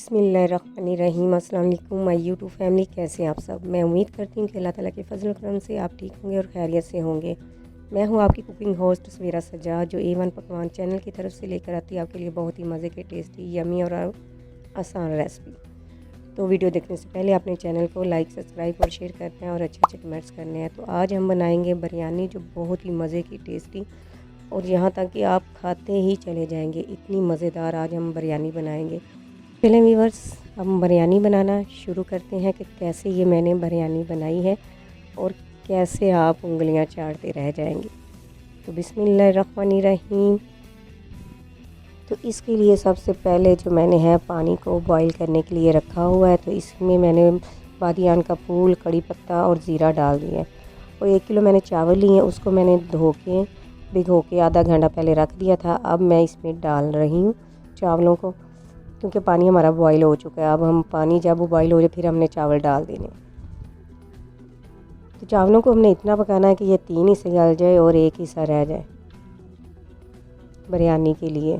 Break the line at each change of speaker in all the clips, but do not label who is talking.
बिस्मिल्लाहिर्रहमानिर्रहीम। अस्सलाम वालेकुम माय यूट्यूब फैमिली, कैसे हैं आप सब। मैं उम्मीद करती हूँ कि अल्लाह ताला के फजल करम से आप ठीक होंगे और खैरियत से होंगे। मैं हूँ आपकी कुकिंग होस्ट सवेरा सज्जाद, जो A1 पकवान चैनल की तरफ से लेकर आती है आपके लिए बहुत ही मज़े के टेस्टी यमी और आसान रेसिपी। तो वीडियो देखने से पहले अपने चैनल को लाइक सब्सक्राइब और शेयर करते हैं और अच्छे अच्छे कमेंट्स करने हैं। तो आज हम बनाएंगे बिरयानी, जो बहुत ही मज़े की टेस्टी और यहाँ तक कि आप खाते ही चले जाएंगे, इतनी मज़ेदार आज हम बिरयानी बनाएंगे। चलें व्यूअर्स, हम बिरयानी बनाना शुरू करते हैं कि कैसे ये मैंने बिरयानी बनाई है और कैसे आप उंगलियां चाटते रह जाएंगे। तो बिस्मिल्लाहिर्रहमानिर्रहीम। तो इसके लिए सबसे पहले जो मैंने है पानी को बॉईल करने के लिए रखा हुआ है, तो इसमें मैंने बादियान का फूल, कड़ी पत्ता और ज़ीरा डाल दिया है। और 1 किलो मैंने चावल लिए हैं, उसको मैंने धो के भिगो के आधा घंटा पहले रख दिया था। अब मैं इसमें डाल रही हूँ चावलों को, क्योंकि पानी हमारा बॉईल हो चुका है। अब हम पानी जब वो बॉईल हो जाए फिर हमने चावल डाल देने। तो चावलों को हमने इतना पकाना है कि ये 3 हिस्से गल जाए और 1 हिस्सा रह जाए बिरयानी के लिए।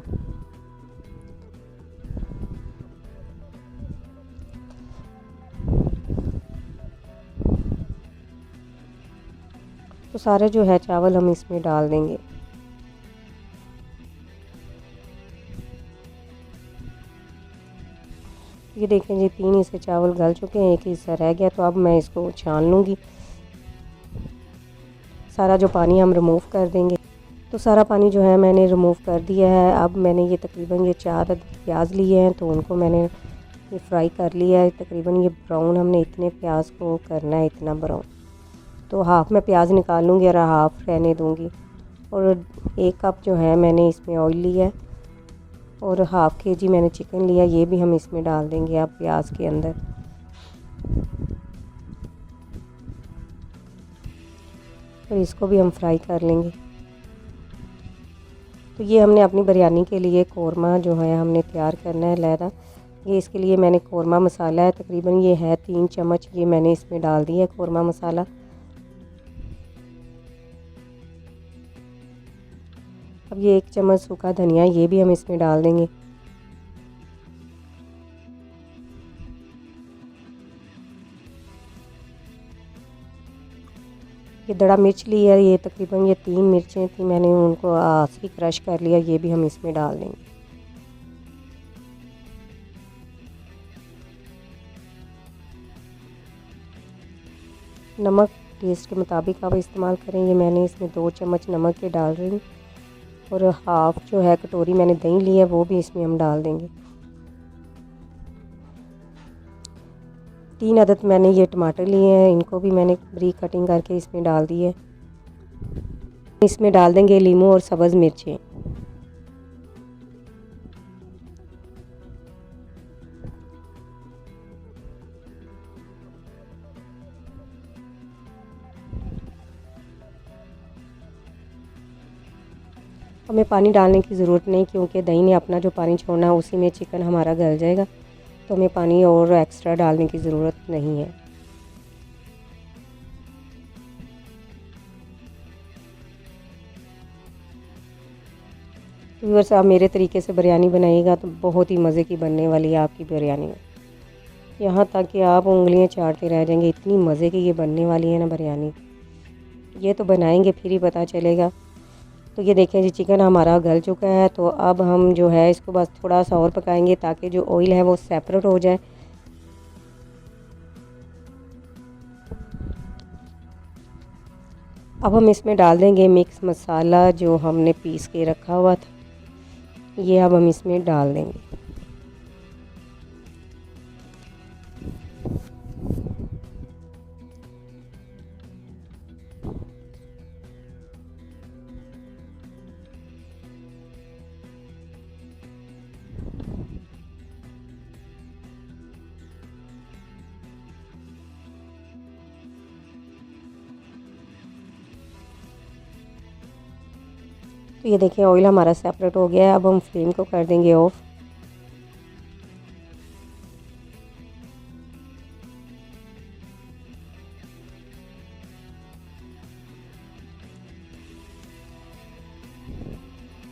तो सारे जो है चावल हम इसमें डाल देंगे। ये देखें जी, 3 हिस्से चावल गल चुके हैं, 1 हिस्सा रह गया। तो अब मैं इसको छान लूँगी, सारा जो पानी हम रिमूव कर देंगे। तो सारा पानी जो है मैंने रिमूव कर दिया है। अब मैंने ये तकरीबन ये 4 प्याज लिए हैं, तो उनको मैंने ये फ्राई कर लिया है। तकरीबन ये ब्राउन हमने इतने प्याज को करना है, इतना ब्राउन। तो हाफ़ मैं प्याज निकाल लूँगी और हाफ़ रहने दूँगी। और 1 कप जो है मैंने इसमें ऑयल लिया है और हाफ़ केजी मैंने चिकन लिया, ये भी हम इसमें डाल देंगे अब प्याज के अंदर। और इसको भी हम फ्राई कर लेंगे। तो ये हमने अपनी बिरयानी के लिए कौरमा जो है हमने तैयार करना है लहदा। ये इसके लिए मैंने कौरमा मसाला है, तकरीबन ये है 3 चम्मच, ये मैंने इसमें डाल दिया है कौरमा मसाला। अब ये 1 चम्मच सूखा धनिया, ये भी हम इसमें डाल देंगे। ये दड़ा मिर्च ली है, ये तकरीबन ये 3 मिर्चें थी, मैंने उनको आखिरी क्रश कर लिया, ये भी हम इसमें डाल देंगे। नमक टेस्ट के मुताबिक आप इस्तेमाल करें। ये मैंने इसमें 2 चम्मच नमक के डाल रही हूँ। और हाफ़ जो है कटोरी मैंने दही ली है, वो भी इसमें हम डाल देंगे। 3 अदद मैंने ये टमाटर लिए हैं, इनको भी मैंने बारीक कटिंग करके इसमें डाल दिए। इसमें डाल देंगे लीमू और सब्ज़ मिर्चें। हमें पानी डालने की ज़रूरत नहीं, क्योंकि दही ने अपना जो पानी छोड़ना है उसी में चिकन हमारा गल जाएगा। तो हमें पानी और एक्स्ट्रा डालने की ज़रूरत नहीं है। व्यूअर्स, आप मेरे तरीके से बिरयानी बनाइएगा तो बहुत ही मज़े की बनने वाली है आपकी बिरयानी। यहाँ तक कि आप उंगलियां चाटते रह जाएंगे, इतनी मज़े की ये बनने वाली है ना बिरयानी। ये तो बनाएंगे फिर ही पता चलेगा। तो ये देखें जी, चिकन हमारा गल चुका है। तो अब हम जो है इसको बस थोड़ा सा और पकाएंगे, ताकि जो ऑयल है वो सेपरेट हो जाए। अब हम इसमें डाल देंगे मिक्स मसाला जो हमने पीस के रखा हुआ था, ये अब हम इसमें डाल देंगे। तो ये देखें ऑयल हमारा सेपरेट हो गया है। अब हम फ्लेम को कर देंगे ऑफ।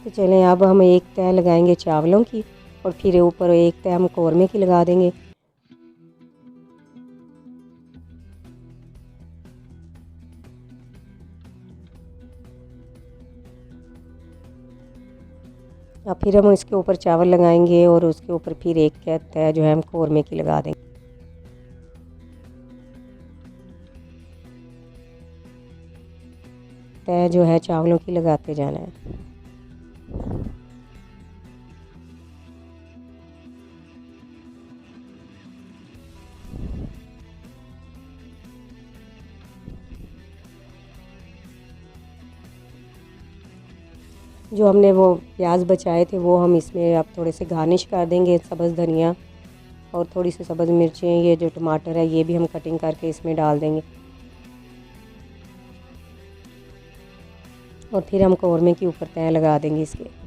तो चलें, अब हम एक तह लगाएंगे चावलों की। और फिर ऊपर एक तय हम कौरमे की लगा देंगे। अब फिर हम इसके ऊपर चावल लगाएंगे और उसके ऊपर फिर एक तय जो है हम कौरमे की लगा देंगे। तय जो है चावलों की लगाते जाना है। जो हमने वो प्याज बचाए थे वो हम इसमें अब थोड़े से गार्निश कर देंगे, सब्ज़ धनिया और थोड़ी सी सब्ज़ मिर्चें, ये जो टमाटर है ये भी हम कटिंग करके इसमें डाल देंगे। और फिर हम कौरमे के ऊपर तय लगा देंगे इसके।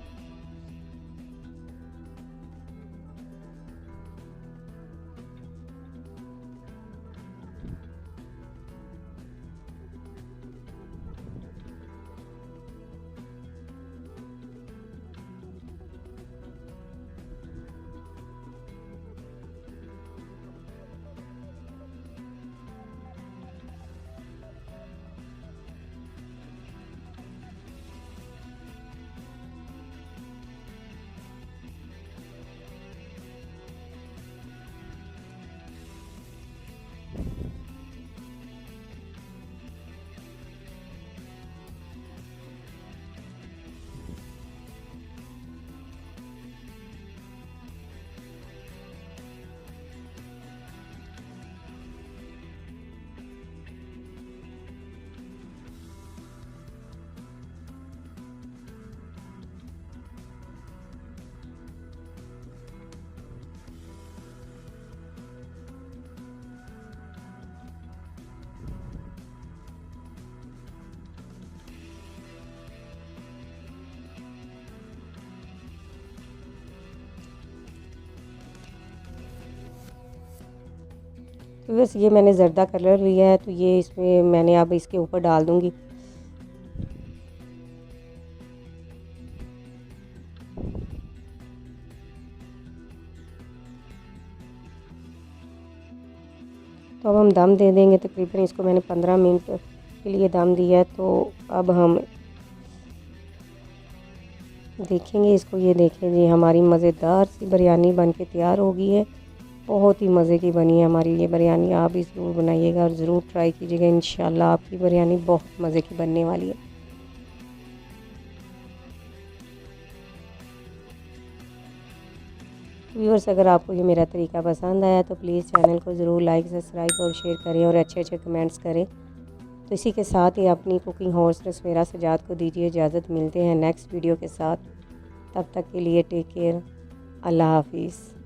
तो बस ये मैंने ज़र्दा कलर लिया है, तो ये इसमें मैंने अब इसके ऊपर डाल दूँगी। तो अब हम दम दे देंगे। तकरीबन इसको मैंने 15 मिनट के लिए दम दिया है। तो अब हम देखेंगे इसको। ये देखें जी, हमारी मज़ेदार सी बिरयानी बन के तैयार हो गई है। बहुत ही मज़े की बनी है हमारी ये बिरयानी। आप भी ज़रूर बनाइएगा और ज़रूर ट्राई कीजिएगा। इंशाल्लाह आपकी बिरयानी बहुत मज़े की बनने वाली है। व्यूअर्स, अगर आपको ये मेरा तरीका पसंद आया तो प्लीज़ चैनल को ज़रूर लाइक, सब्सक्राइब और शेयर करें और अच्छे अच्छे कमेंट्स करें। तो इसी के साथ ही अपनी कुकिंग होस्ट नसमेरा सजाद को दीजिए इजाज़त। मिलते हैं नेक्स्ट वीडियो के साथ। तब तक के लिए टेक केयर। अल्लाह हाफिज़।